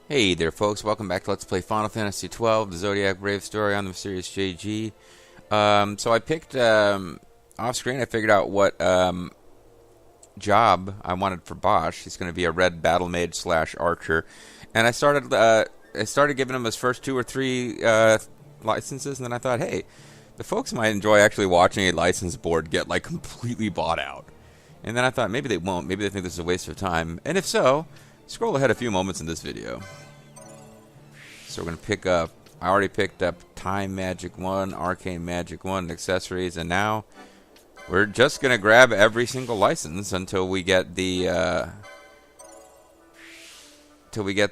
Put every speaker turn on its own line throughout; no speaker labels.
Hey there, folks. Welcome back to Let's Play Final Fantasy XII, the Zodiac Brave story on the MysteriousJG. So I picked, off screen, I figured out what job I wanted for Bosch. He's going to be a red battle mage / archer. And I started giving him his first 2 or 3 licenses, and then I thought, hey, the folks might enjoy actually watching a license board get, like, completely bought out. And then I thought, maybe they won't. Maybe they think this is a waste of time. And if so, scroll ahead a few moments in this video. So we're going to pick up, I already picked up Time Magic 1, Arcane Magic 1, and accessories, and now we're just going to grab every single license until we get the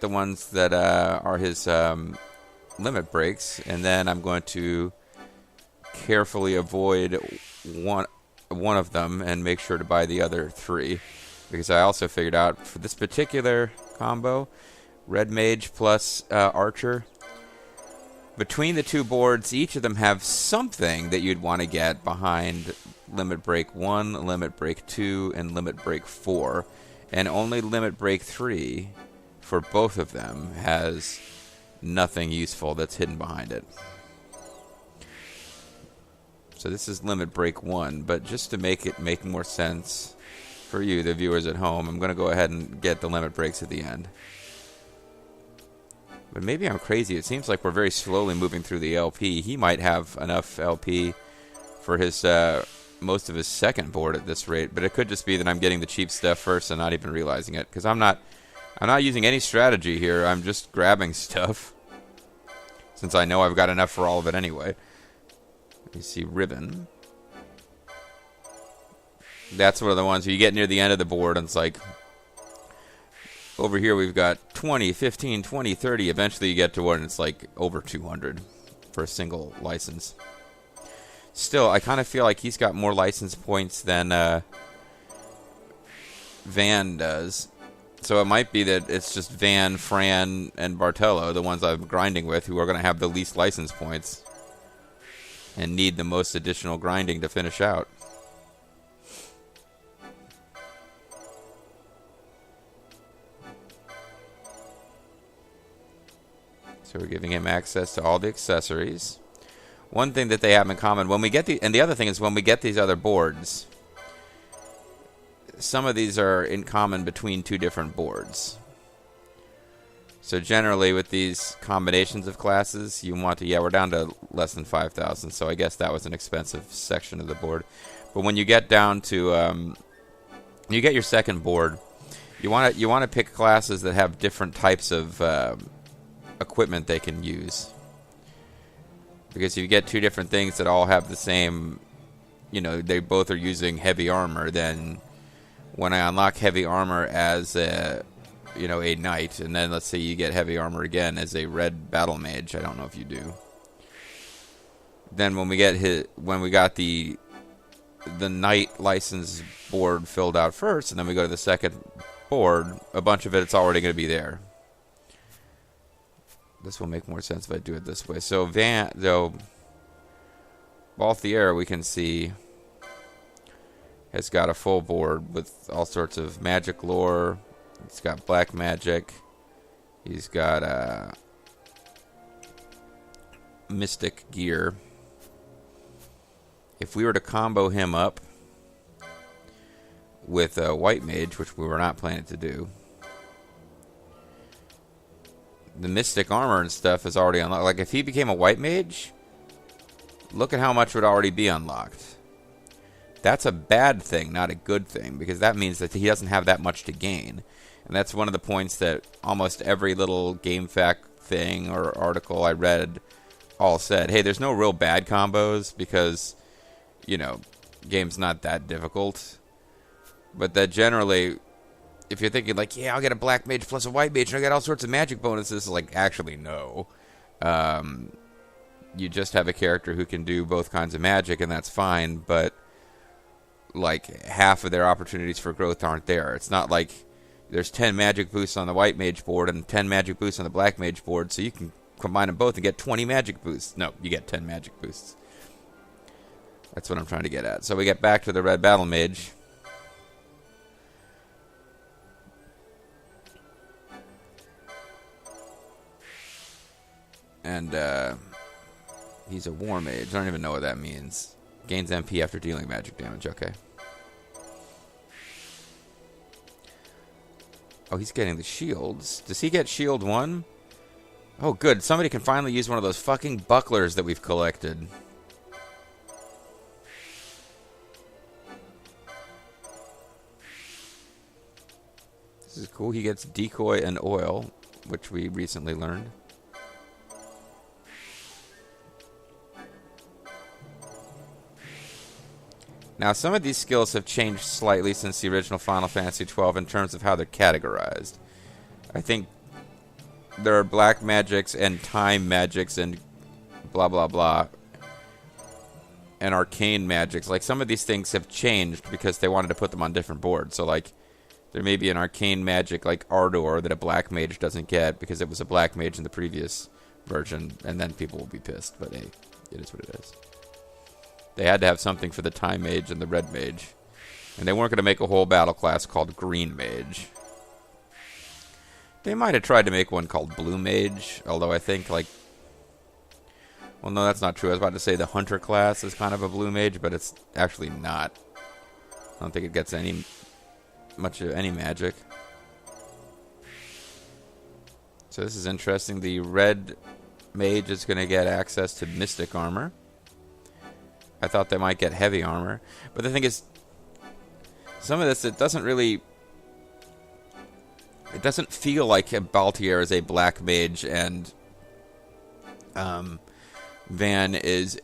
ones that are his limit breaks, and then I'm going to carefully avoid one of them and make sure to buy the other 3, because I also figured out for this particular combo, Red Mage plus Archer, between the 2 boards, each of them have something that you'd want to get behind Limit Break 1, Limit Break 2, and Limit Break 4, and only Limit Break 3 for both of them has nothing useful that's hidden behind it. So this is Limit Break 1, but just to make it make more sense for you, the viewers at home, I'm going to go ahead and get the limit breaks at the end. But maybe I'm crazy. It seems like we're very slowly moving through the LP. He might have enough LP for his most of his second board at this rate, but it could just be that I'm getting the cheap stuff first and not even realizing it, because I'm not using any strategy here. I'm just grabbing stuff, since I know I've got enough for all of it anyway. You see ribbon. That's one of the ones where you get near the end of the board and it's like, over here we've got 20, 15, 20, 30. Eventually you get to one and it's like over 200 for a single license. Still, I kind of feel like he's got more license points than Van does. So it might be that it's just Van, Fran, and Bartello, the ones I'm grinding with, who are going to have the least license points and need the most additional grinding to finish out. So we're giving him access to all the accessories. One thing that they have in common, when we get and the other thing is when we get these other boards, some of these are in common between 2 different boards. So generally with these combinations of classes, you want to, yeah, we're down to less than 5,000, so I guess that was an expensive section of the board. But when you get down to, you get your second board, you want to pick classes that have different types of equipment they can use, because if you get 2 different things that all have the same, they both are using heavy armor, then when I unlock heavy armor as a knight, and then let's say you get heavy armor again as a red battle mage, I don't know if you do, then when we got the knight license board filled out first, and then we go to the second board, a bunch of it's already going to be there. This will make more sense if I do it this way. So Balthier, we can see, has got a full board with all sorts of magic lore. He's got black magic. He's got mystic gear. If we were to combo him up with a white mage, which we were not planning to do, the mystic armor and stuff is already unlocked. Like, if he became a white mage, look at how much would already be unlocked. That's a bad thing, not a good thing, because that means that he doesn't have that much to gain. And that's one of the points that almost every little GameFAQ thing or article I read all said. Hey, there's no real bad combos because, game's not that difficult. But that generally, if you're thinking like, yeah, I'll get a black mage plus a white mage and I get all sorts of magic bonuses, like, actually, no. You just have a character who can do both kinds of magic, and that's fine, but, like, half of their opportunities for growth aren't there. It's not like there's 10 magic boosts on the white mage board and 10 magic boosts on the black mage board, so you can combine them both and get 20 magic boosts. No, you get 10 magic boosts. That's what I'm trying to get at. So we get back to the red battle mage. And he's a war mage. I don't even know what that means. Gains MP after dealing magic damage. Okay. Oh, he's getting the shields. Does he get shield 1? Oh, good. Somebody can finally use one of those fucking bucklers that we've collected. This is cool. He gets decoy and oil, which we recently learned. Now, some of these skills have changed slightly since the original Final Fantasy XII in terms of how they're categorized. I think there are black magics and time magics and blah, blah, blah, and arcane magics. Like, some of these things have changed because they wanted to put them on different boards. So, like, there may be an arcane magic like Ardor that a black mage doesn't get because it was a black mage in the previous version, and then people will be pissed. But, hey, it is what it is. They had to have something for the Time Mage and the Red Mage. And they weren't going to make a whole battle class called Green Mage. They might have tried to make one called Blue Mage, although I think, like... Well, no, that's not true. I was about to say the Hunter class is kind of a Blue Mage, but it's actually not. I don't think it gets much of any magic. So this is interesting. The Red Mage is going to get access to Mystic Armor. I thought they might get heavy armor. But the thing is, some of this, it doesn't feel like Baltier is a black mage and Van is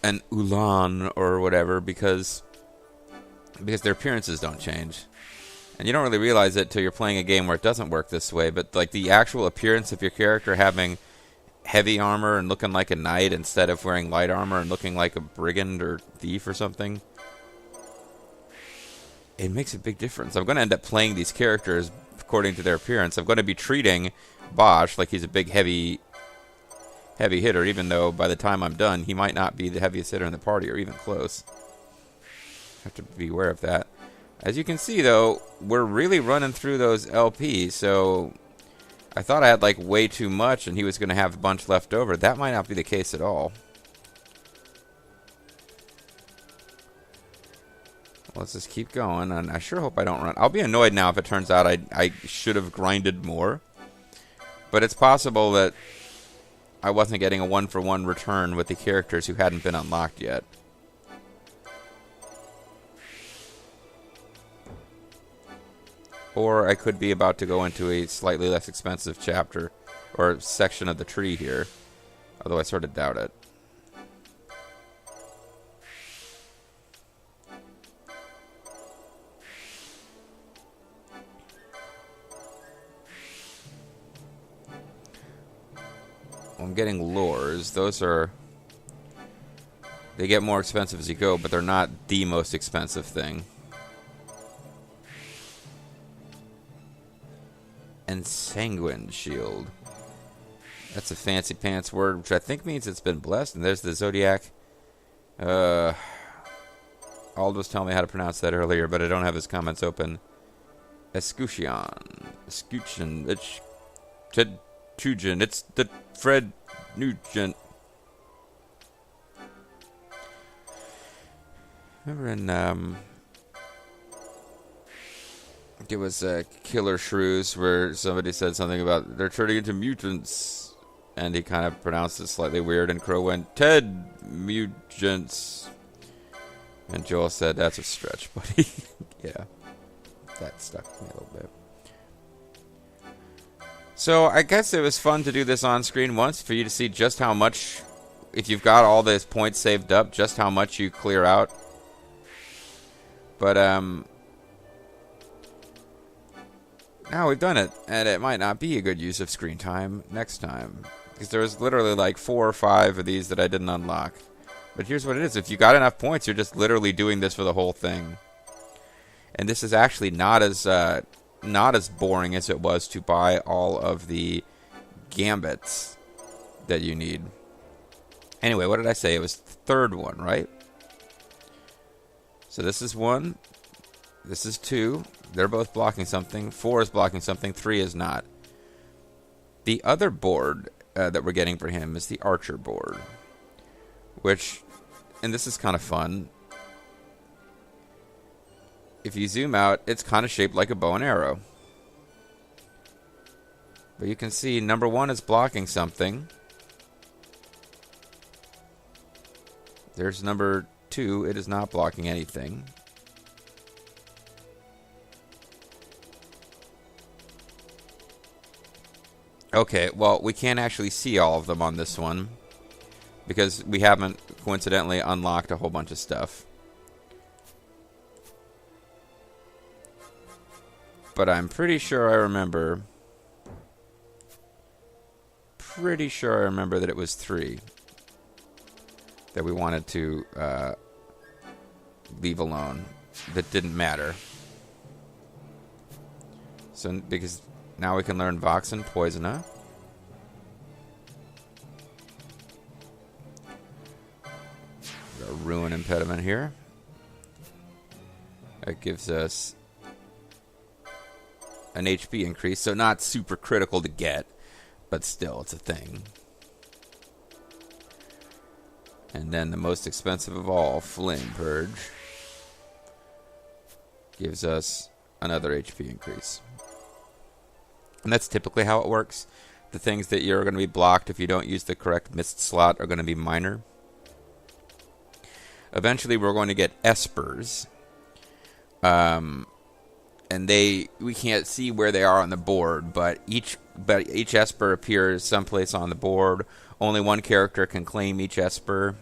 an Ulan or whatever because their appearances don't change. And you don't really realize it till you're playing a game where it doesn't work this way. But like the actual appearance of your character having heavy armor and looking like a knight instead of wearing light armor and looking like a brigand or thief or something, it makes a big difference. I'm going to end up playing these characters according to their appearance. I'm going to be treating Bosch like he's a big heavy hitter, even though by the time I'm done he might not be the heaviest hitter in the party or even close. Have to be aware of that. As you can see though, we're really running through those LPs, so I thought I had, like, way too much and he was going to have a bunch left over. That might not be the case at all. Let's just keep going, and I sure hope I don't run. I'll be annoyed now if it turns out I should have grinded more. But it's possible that I wasn't getting a one-for-one return with the characters who hadn't been unlocked yet. Or I could be about to go into a slightly less expensive chapter or section of the tree here. Although I sort of doubt it. I'm getting lures. Those are... They get more expensive as you go, but they're not the most expensive thing. And Sanguine Shield. That's a fancy pants word, which I think means it's been blessed. And there's the Zodiac. Aldo's telling me how to pronounce that earlier, but I don't have his comments open. Escutcheon. It's Ted Tugent. It's the Fred Nugent. Remember in it was Killer Shrews where somebody said something about they're turning into mutants, and he kind of pronounced it slightly weird, and Crow went, Ted Mutants. And Joel said, that's a stretch, buddy. Yeah, that stuck with me a little bit. So I guess it was fun to do this on screen once for you to see just how much, if you've got all those points saved up, just how much you clear out. But now we've done it, and it might not be a good use of screen time next time. Because there was literally like 4 or 5 of these that I didn't unlock. But here's what it is. If you got enough points, you're just literally doing this for the whole thing. And this is actually not as boring as it was to buy all of the gambits that you need. Anyway, what did I say? It was the third one, right? So this is 1. This is 2. They're both blocking something. 4 is blocking something. 3 is not. The other board that we're getting for him is the archer board, which, and this is kind of fun. If you zoom out, it's kind of shaped like a bow and arrow. But you can see number 1 is blocking something. There's number 2. It is not blocking anything. Okay, well, we can't actually see all of them on this one because we haven't coincidentally unlocked a whole bunch of stuff. But I'm pretty sure I remember that it was 3 that we wanted to leave alone that didn't matter. So, because now we can learn Vox and Poisona. Got a Ruin Impediment here. That gives us an HP increase, so not super critical to get, but still, it's a thing. And then the most expensive of all, Flame Purge, gives us another HP increase. And that's typically how it works. The things that you're going to be blocked if you don't use the correct mist slot are going to be minor. Eventually, we're going to get espers. And we can't see where they are on the board, but each esper appears someplace on the board. Only one character can claim each esper.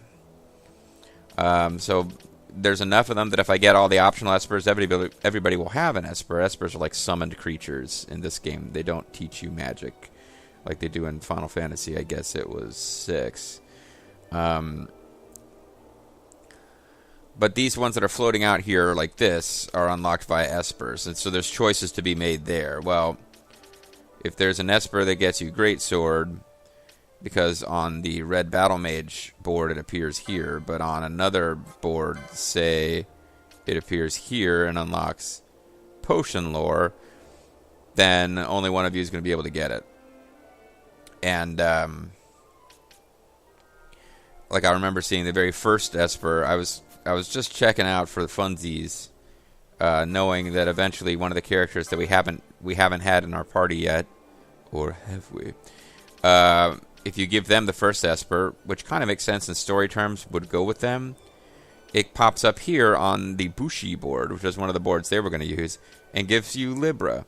So there's enough of them that if I get all the optional espers, everybody will have an esper. Espers are like summoned creatures in this game. They don't teach you magic like they do in Final Fantasy. I guess it was 6. But these ones that are floating out here like this are unlocked via espers. And so there's choices to be made there. Well, if there's an esper that gets you Greatsword, because on the red battle mage board it appears here, but on another board, say, it appears here and unlocks potion lore, then only one of you is going to be able to get it. And like I remember seeing the very first esper, I was just checking out for the funsies, knowing that eventually one of the characters that we haven't had in our party yet, or have we? If you give them the first esper, which kind of makes sense in story terms, would go with them. It pops up here on the Bushi board, which is one of the boards they were going to use, and gives you Libra.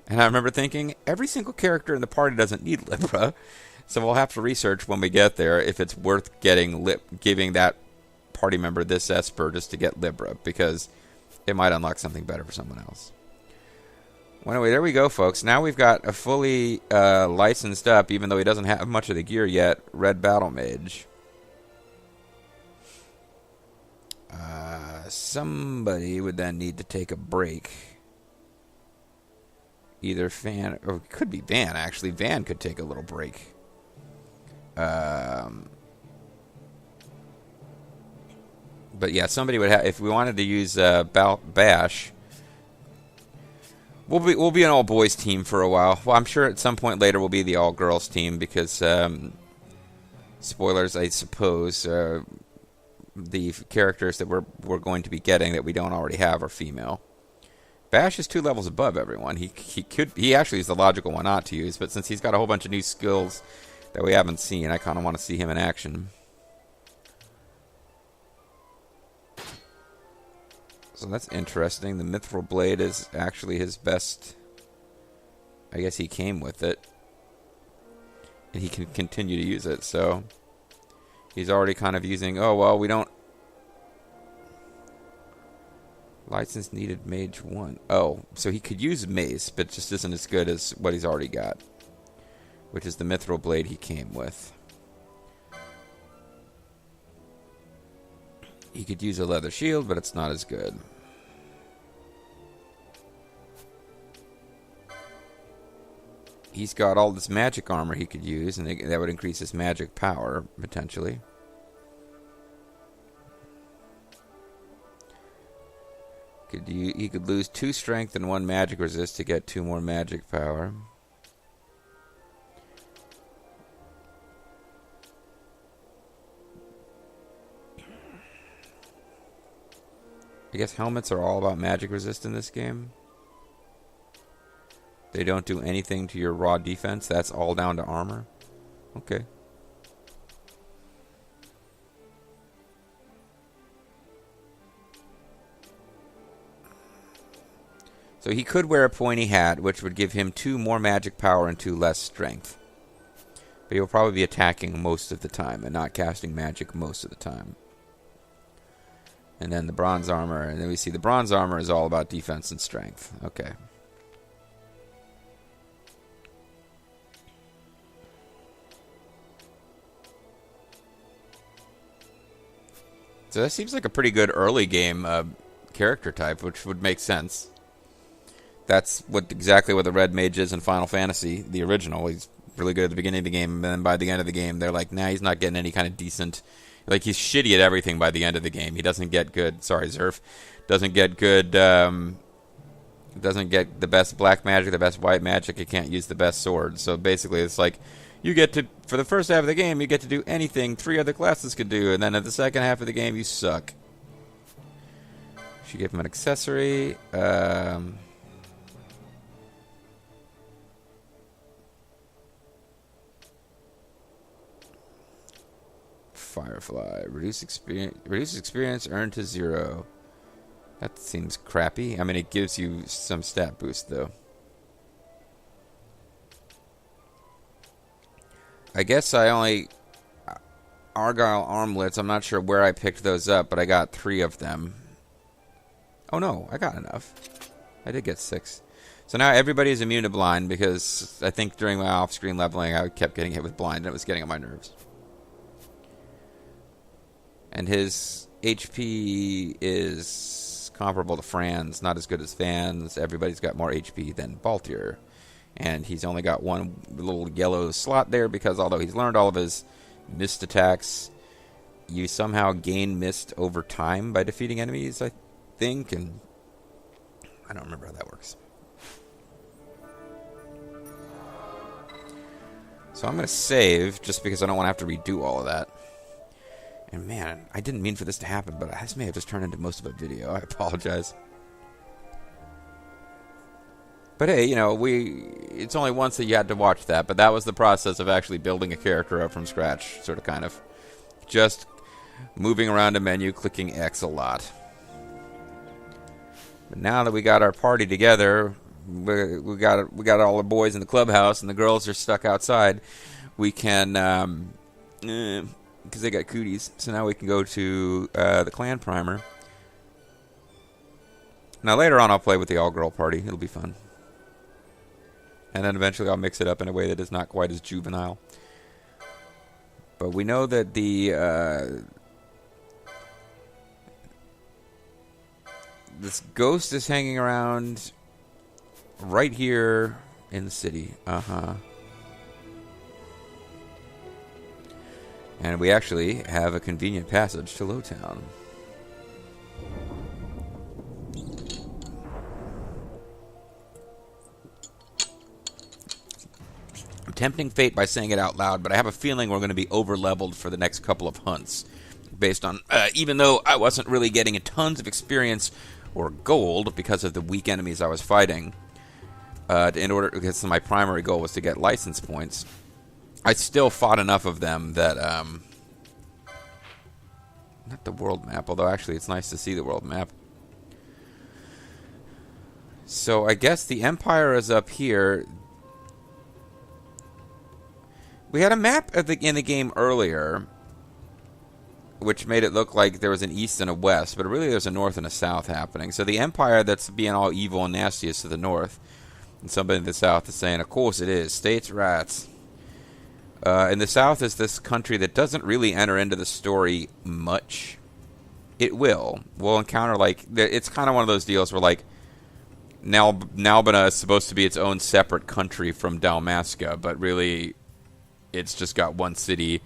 And I remember thinking, every single character in the party doesn't need Libra, so we'll have to research when we get there if it's worth giving that party member this esper just to get Libra, because it might unlock something better for someone else. Well, anyway, there we go, folks. Now we've got a fully licensed up, even though he doesn't have much of the gear yet, Red Battle Mage. Somebody would then need to take a break. Either Van, or it could be Van, actually. Van could take a little break. But yeah, somebody would have, if we wanted to use Bash, we'll be an all boys team for a while. Well, I'm sure at some point later we'll be the all girls team because spoilers, I suppose. The characters that we're going to be getting that we don't already have are female. Bash is 2 levels above everyone. He actually is the logical one not to use, but since he's got a whole bunch of new skills that we haven't seen, I kind of want to see him in action. So that's interesting. The Mithril Blade is actually his best. I guess he came with it. And he can continue to use it, so he's already kind of using, oh, well, we don't. License needed Mage 1. Oh, so he could use Mace, but just isn't as good as what he's already got, which is the Mithril Blade he came with. He could use a leather shield, but it's not as good. He's got all this magic armor he could use, and that would increase his magic power, potentially. He could lose 2 strength and 1 magic resist to get 2 more magic power. I guess helmets are all about magic resist in this game. They don't do anything to your raw defense. That's all down to armor. Okay. So he could wear a pointy hat, which would give him 2 more magic power and 2 less strength. But he'll probably be attacking most of the time and not casting magic most of the time. And then the bronze armor, and then we see the bronze armor is all about defense and strength. Okay. So that seems like a pretty good early game character type, which would make sense. That's exactly what the red mage is in Final Fantasy, the original. He's really good at the beginning of the game, and then by the end of the game, they're like, nah, he's not getting any kind of decent... Like, he's shitty at everything by the end of the game. He doesn't get good... Sorry, Zerf. Doesn't get good... doesn't get the best black magic, the best white magic. He can't use the best sword. So basically, it's like, you get to... For the first half of the game, you get to do anything 3 other classes could do, and then at the second half of the game, you suck. Should give him an accessory. Firefly. Reduce experience earned to 0. That seems crappy. I mean, it gives you some stat boost, though. I guess I only... Argyle armlets, I'm not sure where I picked those up, but I got 3 of them. Oh, no. I got enough. I did get 6. So now everybody's immune to blind, because I think during my off-screen leveling, I kept getting hit with blind, and it was getting on my nerves. And his HP is comparable to Fran's, not as good as Van's. Everybody's got more HP than Baltier. And he's only got 1 little yellow slot there because although he's learned all of his mist attacks, you somehow gain mist over time by defeating enemies, I think. And I don't remember how that works. So I'm going to save just because I don't want to have to redo all of that. And man, I didn't mean for this to happen, but this may have just turned into most of a video. I apologize. But hey, you know, it's only once that you had to watch that, but that was the process of actually building a character up from scratch, sort of kind of. Just moving around a menu, clicking X a lot. But now that we got our party together, we got all the boys in the clubhouse and the girls are stuck outside, we can... because they got cooties. So now we can go to the clan primer. Now later on I'll play with the all-girl party. It'll be fun. And then eventually I'll mix it up in a way that is not quite as juvenile. But we know that this ghost is hanging around right here in the city. And we actually have a convenient passage to Lowtown. I'm tempting fate by saying it out loud, but I have a feeling we're going to be over-leveled for the next couple of hunts. Based on, even though I wasn't really getting tons of experience or gold because of the weak enemies I was fighting, because my primary goal was to get license points, I still fought enough of them that, not the world map, although actually it's nice to see the world map. So I guess the Empire is up here. We had a map in the game earlier, which made it look like there was an east and a west, but really there's a north and a south happening. So the Empire that's being all evil and nasty is to the north, and somebody in the south is saying, of course it is, states' rights. In the south is this country that doesn't really enter into the story much. It will. We'll encounter, like, it's kind of one of those deals where, like, Nalbina is supposed to be its own separate country from Dalmasca, but really it's just got one city,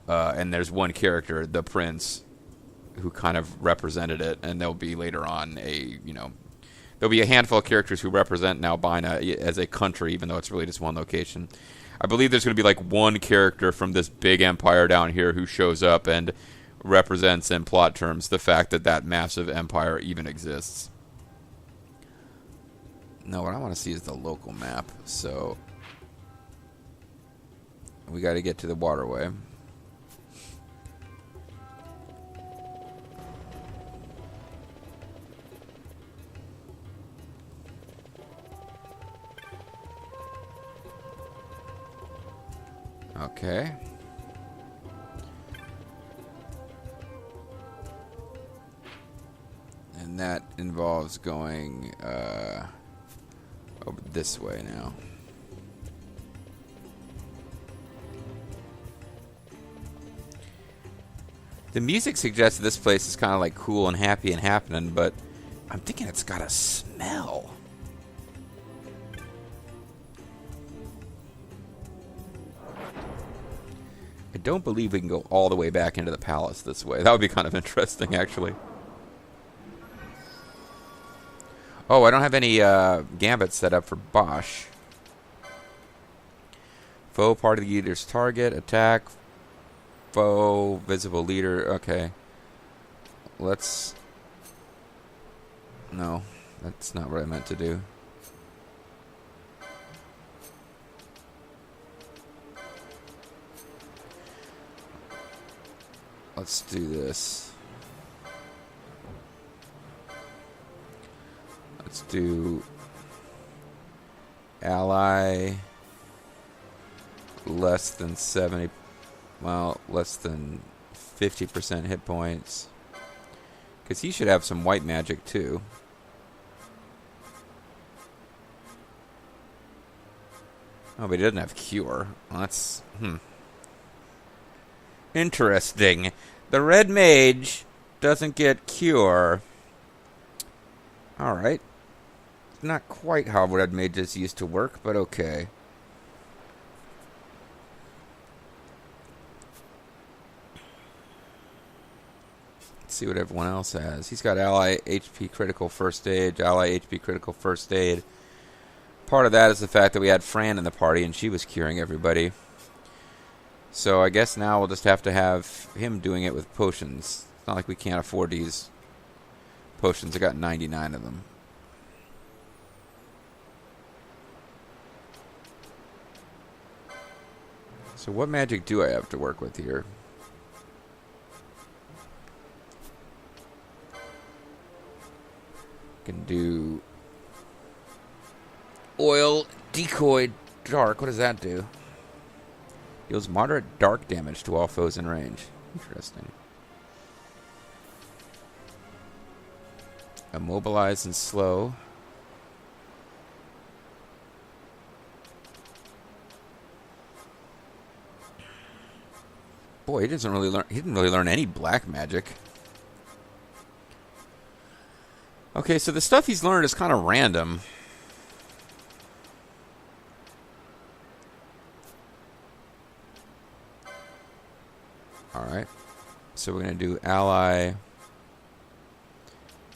and there's one character, the prince, who kind of represented it, and there'll be later on there'll be a handful of characters who represent Nalbina as a country, even though it's really just one location. I believe there's going to be like one character from this big empire down here who shows up, and represents in plot terms the fact that that massive empire even exists. No, what I want to see is the local map. So we got to get to the waterway. Okay. And that involves going over this way now. The music suggests this place is kind of like cool and happy and happening, but I'm thinking it's got a smell. I don't believe we can go all the way back into the palace this way. That would be kind of interesting, actually. Oh, I don't have any Gambit set up for Bosch. Foe party leader's target, attack, foe, visible leader. Okay. Let's... No, that's not what I meant to do. Let's do this. Let's do ally less than 70, well, less than 50% hit points. Because he should have some white magic too. Oh, but he doesn't have cure. Well, that's, interesting. The red mage doesn't get cure. Alright. Not quite how red mages used to work, but okay. Let's see what everyone else has. He's got ally HP critical first aid, ally HP critical first aid. Part of that is the fact that we had Fran in the party and she was curing everybody. So I guess now we'll just have to have him doing it with potions. It's not like we can't afford these potions. I got 99 of them. So what magic do I have to work with here? Can do oil, decoy, dark. What does that do? Deals moderate dark damage to all foes in range. Interesting. Immobilize and slow. Boy, he didn't really learn any black magic. Okay, so the stuff he's learned is kind of random. Alright. So we're going to do ally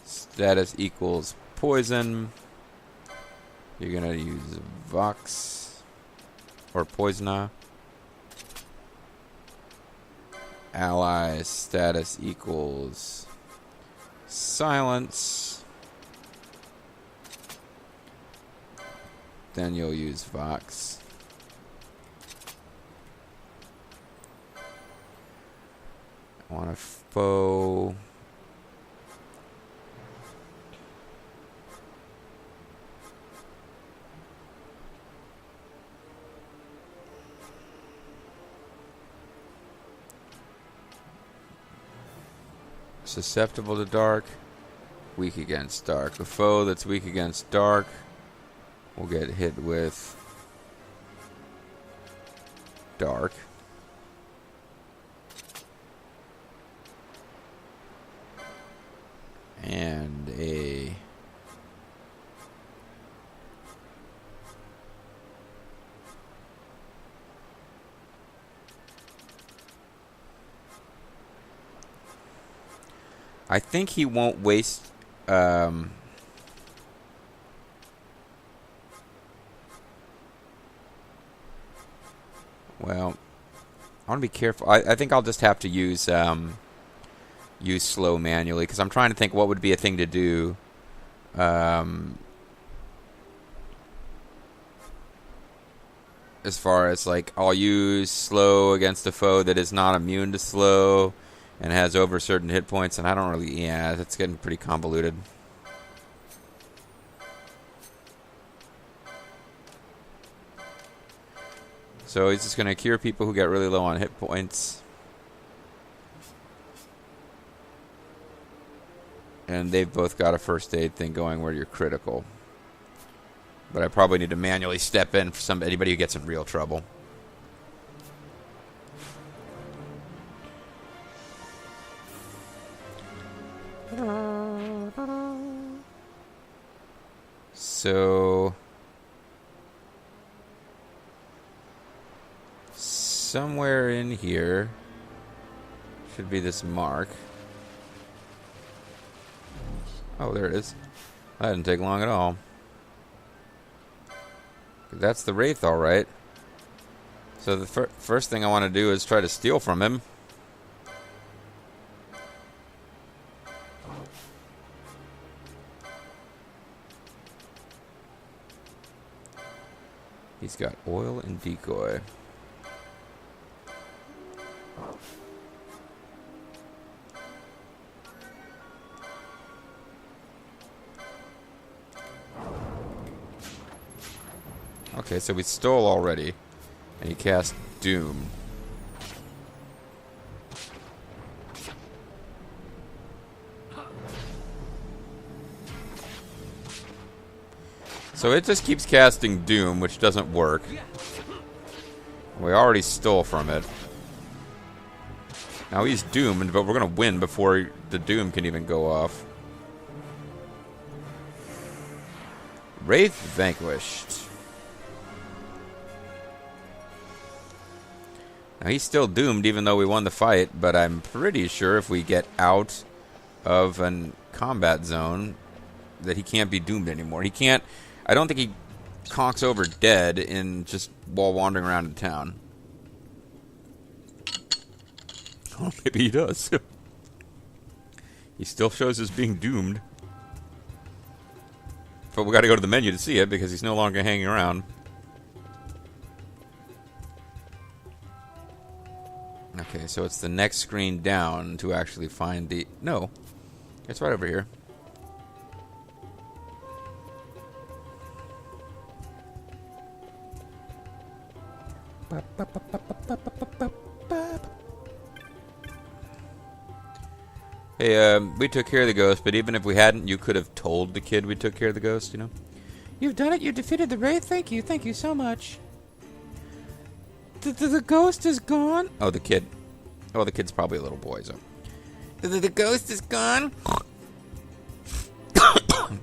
status equals poison. You're going to use Vox or Poisona. Ally status equals silence. Then you'll use Vox. I want a foe. Susceptible to dark, weak against dark. A foe that's weak against dark will get hit with dark. And a I think he won't waste well, I want to be careful. I think I'll just have to use use slow manually, because I'm trying to think what would be a thing to do. As far as, like, I'll use slow against a foe that is not immune to slow and has over certain hit points, and I don't really... Yeah, that's getting pretty convoluted. So he's just going to cure people who get really low on hit points. And they've both got a first aid thing going where you're critical. But I probably need to manually step in for anybody who gets in real trouble. So somewhere in here should be this mark. Oh, there it is. That didn't take long at all. That's the wraith, all right. So the first thing I want to do is try to steal from him. He's got oil and decoy. Okay, so we stole already. And he cast Doom. So it just keeps casting Doom, which doesn't work. We already stole from it. Now he's doomed, but we're going to win before the Doom can even go off. Wraith vanquished. Now he's still doomed even though we won the fight, but I'm pretty sure if we get out of a combat zone that he can't be doomed anymore. He can't... I don't think he conks over dead in just while wandering around in town. Oh, maybe he does. He still shows as being doomed. But we got to go to the menu to see it because he's no longer hanging around. Okay, so it's the next screen down to actually find the... No, it's right over here. Hey, we took care of the ghost, but even if we hadn't, you could have told the kid we took care of the ghost, you know?
You've done it. You defeated the wraith. Thank you. Thank you so much. The ghost is gone?
Oh, the kid. Oh, the kid's probably a little boy, so.
The ghost is gone?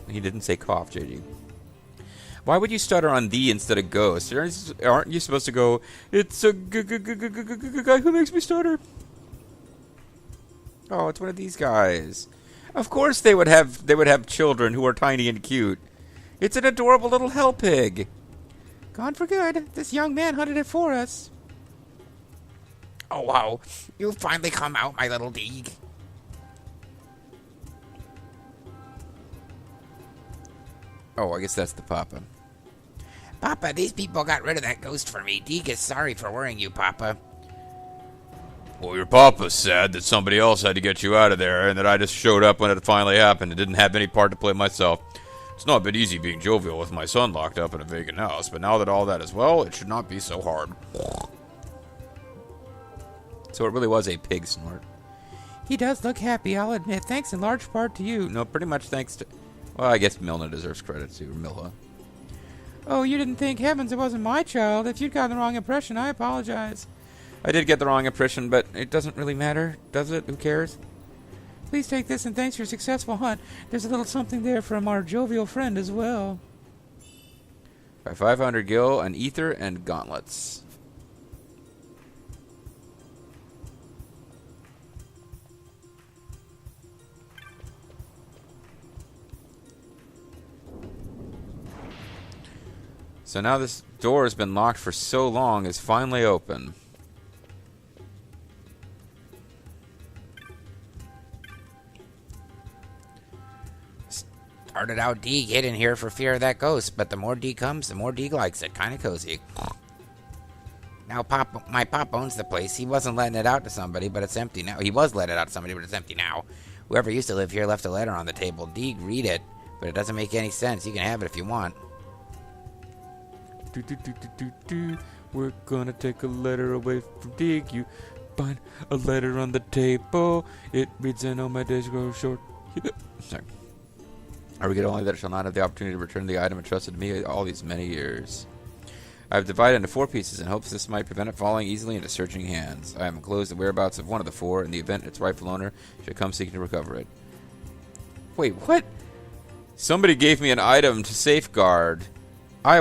He didn't say cough, JG. Why would you stutter on the instead of ghost? Aren't you supposed to go, it's a guy who makes me stutter? Oh, it's one of these guys. Of course they would have children who are tiny and cute. It's an adorable little hell pig.
Gone for good. This young man hunted it for us.
Oh, wow. You finally come out, my little Deeg.
Oh, I guess that's the Papa.
Papa, these people got rid of that ghost for me. Deeg is sorry for worrying you, Papa.
Well, your Papa's sad that somebody else had to get you out of there and that I just showed up when it finally happened and didn't have any part to play myself. It's not been easy being jovial with my son locked up in a vacant house, but now that all that is well, it should not be so hard. So it really was a pig snort.
He does look happy, I'll admit. Thanks in large part to you.
No, pretty much thanks to... Well, I guess Milna deserves credit too, or Milha.
Oh, you didn't think, heavens, it wasn't my child. If you'd gotten the wrong impression, I apologize.
I did get the wrong impression, but it doesn't really matter, does it? Who cares?
Please take this and thanks for your successful hunt. There's a little something there from our jovial friend as well.
By 500 gil, an ether, and gauntlets. So now this door has been locked for so long is finally open.
Parted out Deeg hid in here for fear of that ghost, but the more Deeg comes, the more Deeg likes it. Kinda cozy. Now, my pop owns the place. He wasn't letting it out to somebody, but it's empty now. He was letting it out to somebody, but it's empty now. Whoever used to live here left a letter on the table. Deeg, read it, but it doesn't make any sense. You can have it if you want.
We're gonna take a letter away from Dig. You find a letter on the table. It reads, I know my days grow short.
Sorry. I regret only that I shall not have the opportunity to return the item entrusted to me all these many years. I have divided into 4 pieces in hopes this might prevent it falling easily into searching hands. I have enclosed the whereabouts of one of the 4 in the event its rightful owner should come seeking to recover it. Wait, what? Somebody gave me an item to safeguard. I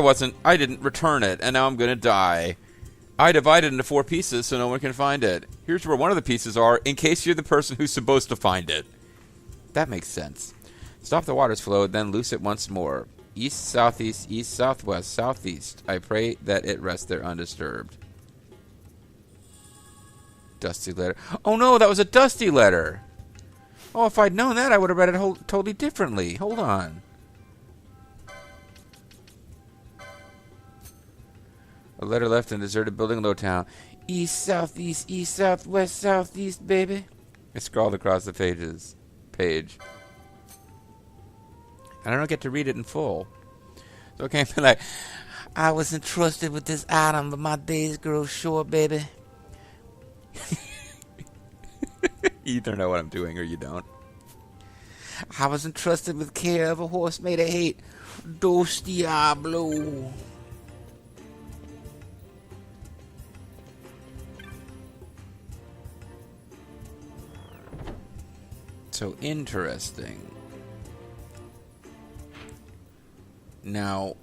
didn't return it, and now I'm gonna die. I divided into 4 pieces so no one can find it. Here's where one of the pieces are, in case you're the person who's supposed to find it. That makes sense. Stop the water's flow, then loose it once more. East, southeast, east, southwest, southeast. I pray that it rest there undisturbed. Dusty letter. Oh no, that was a dusty letter. Oh, if I'd known that, I would have read it totally differently. Hold on. A letter left in a deserted building in Lowtown. East, southeast, east, southwest, southeast, baby. I scrawled across the page. And I don't get to read it in full. So I can't be like, I was entrusted with this item, but my days grow short, baby. You either know what I'm doing or you don't. I was entrusted with care of a horse made of hate. Dos Diablo. So interesting. Now,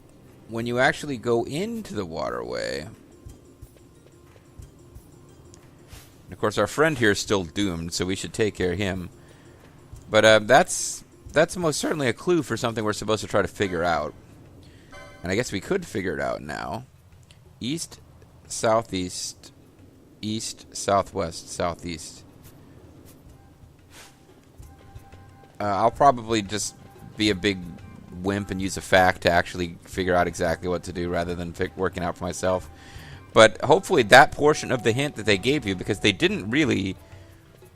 when you actually go into the waterway, and of course our friend here is still doomed, so we should take care of him. But that's most certainly a clue for something we're supposed to try to figure out. And I guess we could figure it out now. East, southeast, east, southwest, southeast. I'll probably just be a big wimp and use a fact to actually figure out exactly what to do rather than working out for myself. But hopefully that portion of the hint that they gave you, because they didn't really...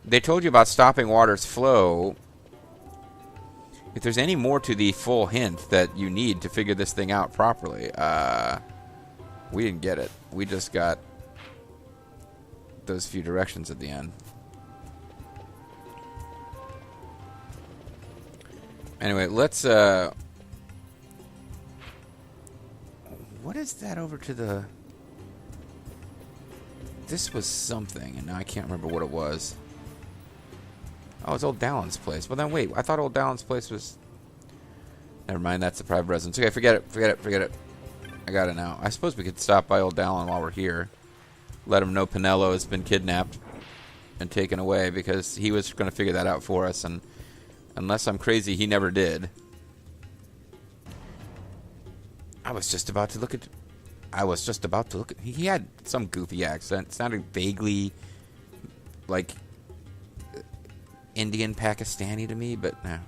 They told you about stopping water's flow. If there's any more to the full hint that you need to figure this thing out properly, we didn't get it. We just got those few directions at the end. Anyway, let's, what is that over to the... This was something, and now I can't remember what it was. Oh, it's Old Dallon's place. Well, then wait, I thought Old Dallon's place was... Never mind, that's the private residence. Okay, forget it. I got it now. I suppose we could stop by Old Dallon while we're here. Let him know Pinello has been kidnapped and taken away, because he was going to figure that out for us, and... Unless I'm crazy, he never did. I was just about to look at... He had some goofy accent. It sounded vaguely like Indian Pakistani to me, but no.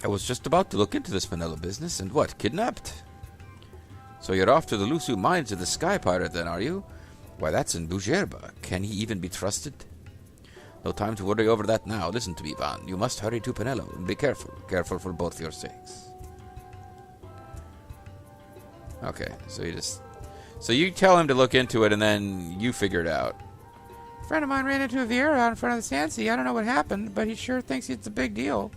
I was just about to look into this vanilla business, and what, kidnapped? So you're off to the Lusu mines of the Sky Pirate then, are you? Why, that's in Bujerba. Can he even be trusted? No time to worry over that now. Listen to me, Van. You must hurry to Pinello, and be careful. Careful for both your sakes. Okay, so you tell him to look into it, and then you figure it out.
A friend of mine ran into a Viera out in front of the Sandsea. I don't know what happened, but he sure thinks it's a big deal.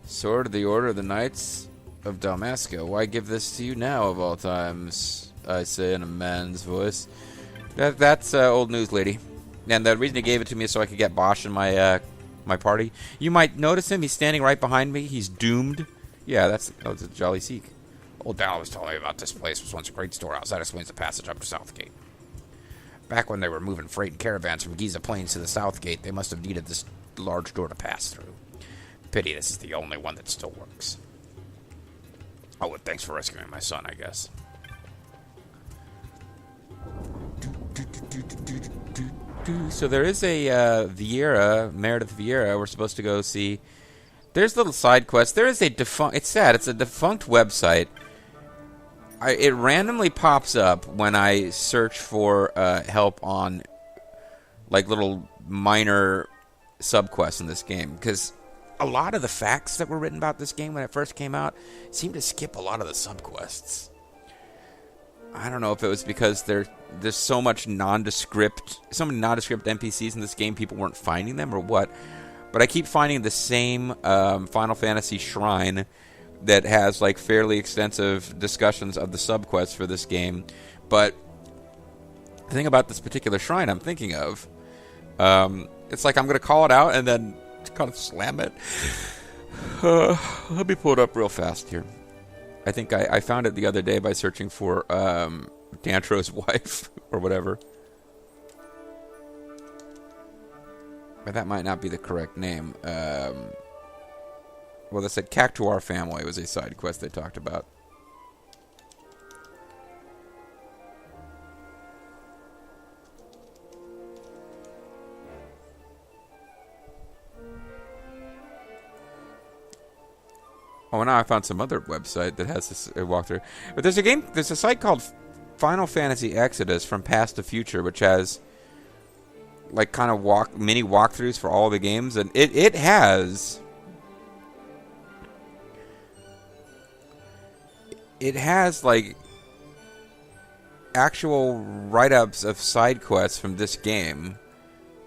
Sword of the Order of the Knights of Dalmasca. Why give this to you now, of all times? I say in a man's voice. That's old news, lady. And the reason he gave it to me is so I could get Bosch in my my party. You might notice him. He's standing right behind me. He's doomed. Yeah, it's a Jolly Sikh.
Old Dallon was telling me about this place. Was once a great storehouse. That explains the passage up to Southgate. Back when they were moving freight and caravans from Giza Plains to the Southgate, they must have needed this large door to pass through. Pity this is the only one that still works. Oh, and thanks for rescuing my son, I guess.
So there is a Vieira, Meredith Vieira. We're supposed to go see. There's little side quests. There is a defunct. It's sad. It's a defunct website. It randomly pops up when I search for help on like little minor subquests in this game, because a lot of the facts that were written about this game when it first came out seem to skip a lot of the subquests. I don't know if it was because there's so many nondescript NPCs in this game, people weren't finding them or what. But I keep finding the same Final Fantasy shrine that has like fairly extensive discussions of the subquests for this game. But the thing about this particular shrine I'm thinking of, it's like I'm going to call it out and then kind of slam it. Let me pull it up real fast here. I think I found it the other day by searching for Dantro's wife or whatever. But that might not be the correct name. Well, they said Cactuar Family was a side quest they talked about. Oh, now I found some other website that has this walkthrough. But there's a site called Final Fantasy Exodus from Past to Future, which has like kind of mini walkthroughs for all the games, and it has like actual write-ups of side quests from this game,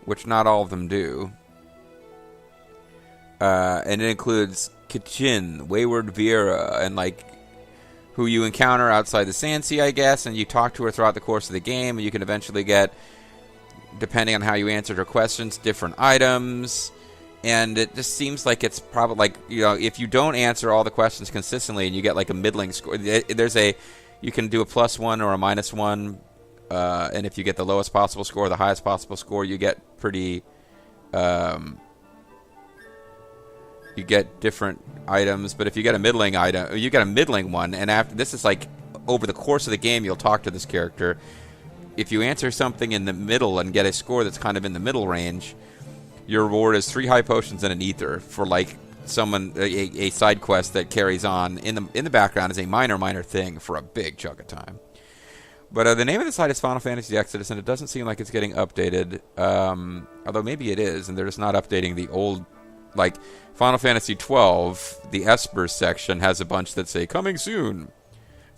which not all of them do. And it includes Kachin, Wayward Vieira, and like who you encounter outside the Sand Sea, I guess, and you talk to her throughout the course of the game, and you can eventually get, depending on how you answered her questions, different items. And it just seems like it's probably like, you know, if you don't answer all the questions consistently and you get like a middling score, you can do a +1 or a -1, and if you get the lowest possible score or the highest possible score, you get pretty you get different items. But if you get a middling item, you get a middling one, and after this is like over the course of the game, you'll talk to this character. If you answer something in the middle and get a score that's kind of in the middle range, your reward is 3 high potions and an ether for like a side quest that carries on in the background as a minor thing for a big chunk of time. But the name of the site is Final Fantasy Exodus, and it doesn't seem like it's getting updated. Although maybe it is, and they're just not updating the old. Like Final Fantasy XII, the Esper section has a bunch that say coming soon,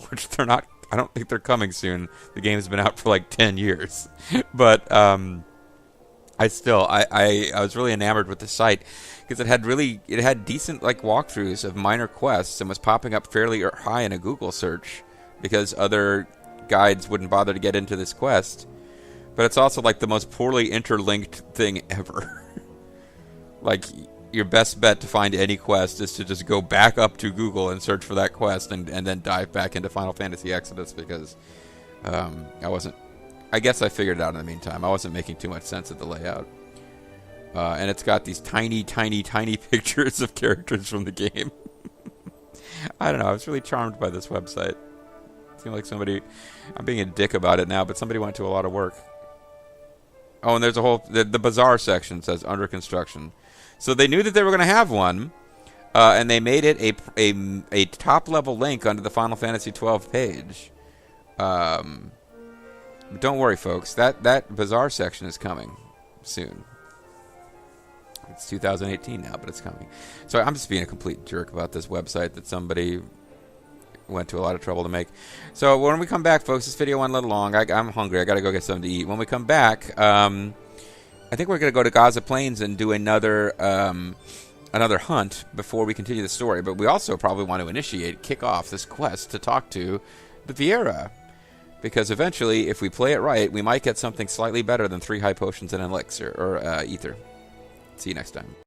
which they're not. I don't think they're coming soon. The game's been out for like 10 years, but I was really enamored with the site because it had decent like walkthroughs of minor quests and was popping up fairly high in a Google search because other guides wouldn't bother to get into this quest. But it's also like the most poorly interlinked thing ever. Like, your best bet to find any quest is to just go back up to Google and search for that quest and then dive back into Final Fantasy Exodus because I guess I figured it out in the meantime. I wasn't making too much sense of the layout. And it's got these tiny pictures of characters from the game. I don't know. I was really charmed by this website. It seemed like I'm being a dick about it now, but somebody went to a lot of work. Oh, and there's the bazaar section says under construction. So they knew that they were going to have one, and they made it a top-level link under the Final Fantasy XII page. But don't worry, folks. That bazaar section is coming soon. It's 2018 now, but it's coming. So I'm just being a complete jerk about this website that somebody went to a lot of trouble to make. So when we come back, folks, this video went a little long. I'm hungry. I got to go get something to eat. When we come back, I think we're going to go to Gaza Plains and do another hunt before we continue the story. But we also probably want to kick off this quest to talk to the Vieira. Because eventually, if we play it right, we might get something slightly better than 3 high potions and an elixir or ether. See you next time.